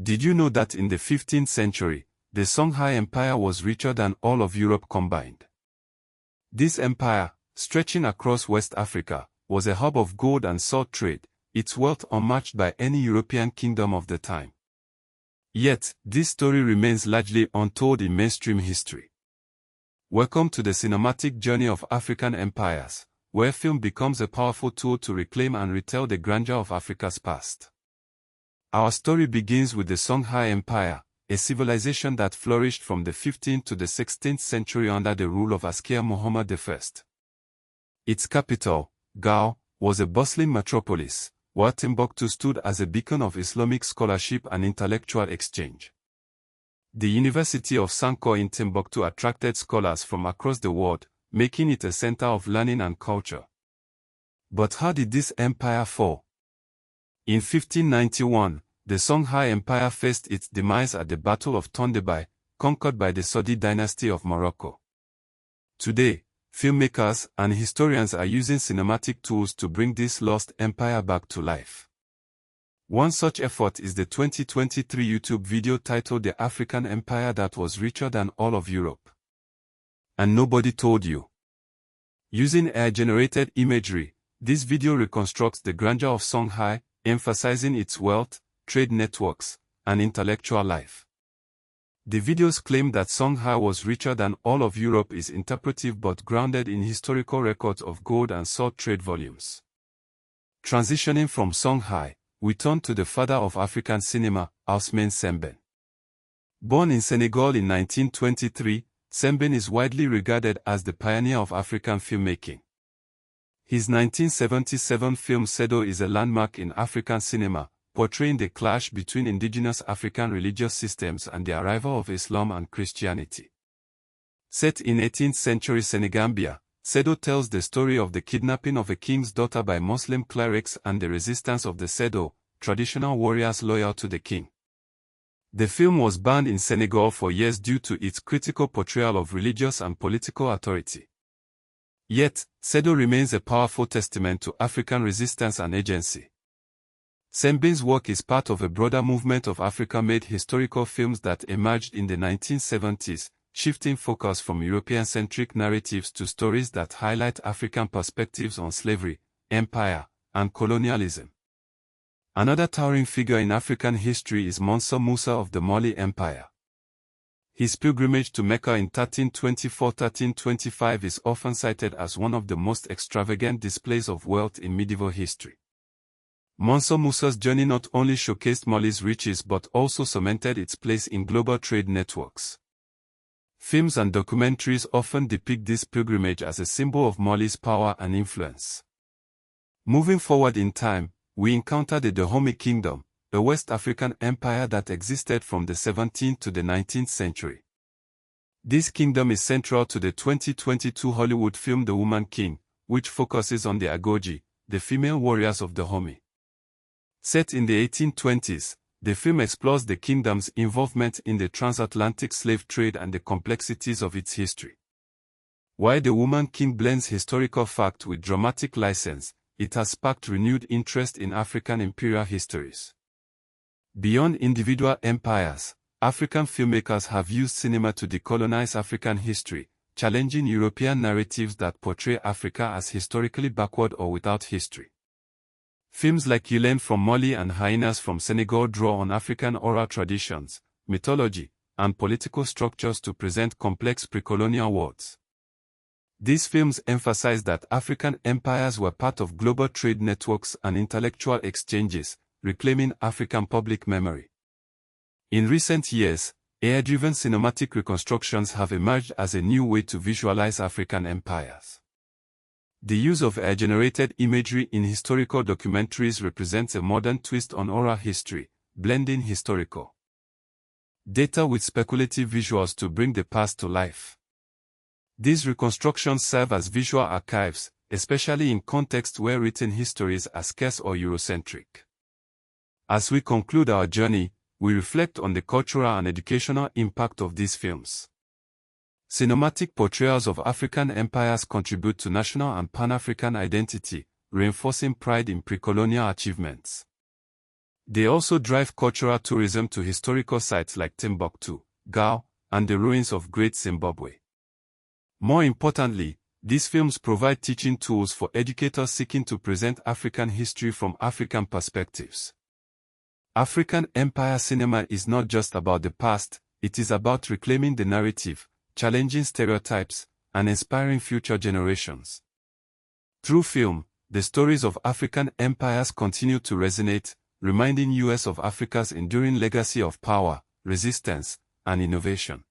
Did you know that in the 15th century, the Songhai Empire was richer than all of Europe combined? This empire, stretching across West Africa, was a hub of gold and salt trade, its wealth unmatched by any European kingdom of the time. Yet, this story remains largely untold in mainstream history. Welcome to the cinematic journey of African empires, where film becomes a powerful tool to reclaim and retell the grandeur of Africa's past. Our story begins with the Songhai Empire, a civilization that flourished from the 15th to the 16th century under the rule of Askia Muhammad I. Its capital, Gao, was a bustling metropolis, while Timbuktu stood as a beacon of Islamic scholarship and intellectual exchange. The University of Sankore in Timbuktu attracted scholars from across the world, making it a center of learning and culture. But how did this empire fall? In 1591, the Songhai Empire faced its demise at the Battle of Tondebai, conquered by the Sodi dynasty of Morocco. Today, filmmakers and historians are using cinematic tools to bring this lost empire back to life. One such effort is the 2023 YouTube video titled "The African Empire That Was Richer Than All of Europe." And nobody told you. Using AI-generated imagery, this video reconstructs the grandeur of Songhai, emphasizing its wealth, trade networks, and intellectual life. The video's claim that Songhai was richer than all of Europe is interpretive but grounded in historical records of gold and salt trade volumes. Transitioning from Songhai, we turn to the father of African cinema, Ousmane Sembène. Born in Senegal in 1923, Sembène is widely regarded as the pioneer of African filmmaking. His 1977 film Ceddo is a landmark in African cinema, portraying the clash between indigenous African religious systems and the arrival of Islam and Christianity. Set in 18th century Senegambia, Ceddo tells the story of the kidnapping of a king's daughter by Muslim clerics and the resistance of the Ceddo, traditional warriors loyal to the king. The film was banned in Senegal for years due to its critical portrayal of religious and political authority. Yet, Ceddo remains a powerful testament to African resistance and agency. Sembène's work is part of a broader movement of Africa-made historical films that emerged in the 1970s, shifting focus from European-centric narratives to stories that highlight African perspectives on slavery, empire, and colonialism. Another towering figure in African history is Musa of the Mali Empire. His pilgrimage to Mecca in 1324–1325 is often cited as one of the most extravagant displays of wealth in medieval history. Musa's journey not only showcased Mali's riches but also cemented its place in global trade networks. Films and documentaries often depict this pilgrimage as a symbol of Mali's power and influence. Moving forward in time, we encounter the Dahomey Kingdom, a West African empire that existed from the 17th to the 19th century. This kingdom is central to the 2022 Hollywood film The Woman King, which focuses on the Agoji, the female warriors of Dahomey. Set in the 1820s, the film explores the kingdom's involvement in the transatlantic slave trade and the complexities of its history. While The Woman King blends historical fact with dramatic license, it has sparked renewed interest in African imperial histories. Beyond individual empires, African filmmakers have used cinema to decolonize African history, challenging European narratives that portray Africa as historically backward or without history. Films like Yulène from Mali and Hyenas from Senegal draw on African oral traditions, mythology, and political structures to present complex pre-colonial worlds. These films emphasize that African empires were part of global trade networks and intellectual exchanges, reclaiming African public memory. In recent years, AI-driven cinematic reconstructions have emerged as a new way to visualize African empires. The use of AI-generated imagery in historical documentaries represents a modern twist on oral history, blending historical data with speculative visuals to bring the past to life. These reconstructions serve as visual archives, especially in contexts where written histories are scarce or Eurocentric. As we conclude our journey, we reflect on the cultural and educational impact of these films. Cinematic portrayals of African empires contribute to national and Pan-African identity, reinforcing pride in pre-colonial achievements. They also drive cultural tourism to historical sites like Timbuktu, Gao, and the ruins of Great Zimbabwe. More importantly, these films provide teaching tools for educators seeking to present African history from African perspectives. African empire cinema is not just about the past, it is about reclaiming the narrative, challenging stereotypes, and inspiring future generations. Through film, the stories of African empires continue to resonate, reminding us of Africa's enduring legacy of power, resistance, and innovation.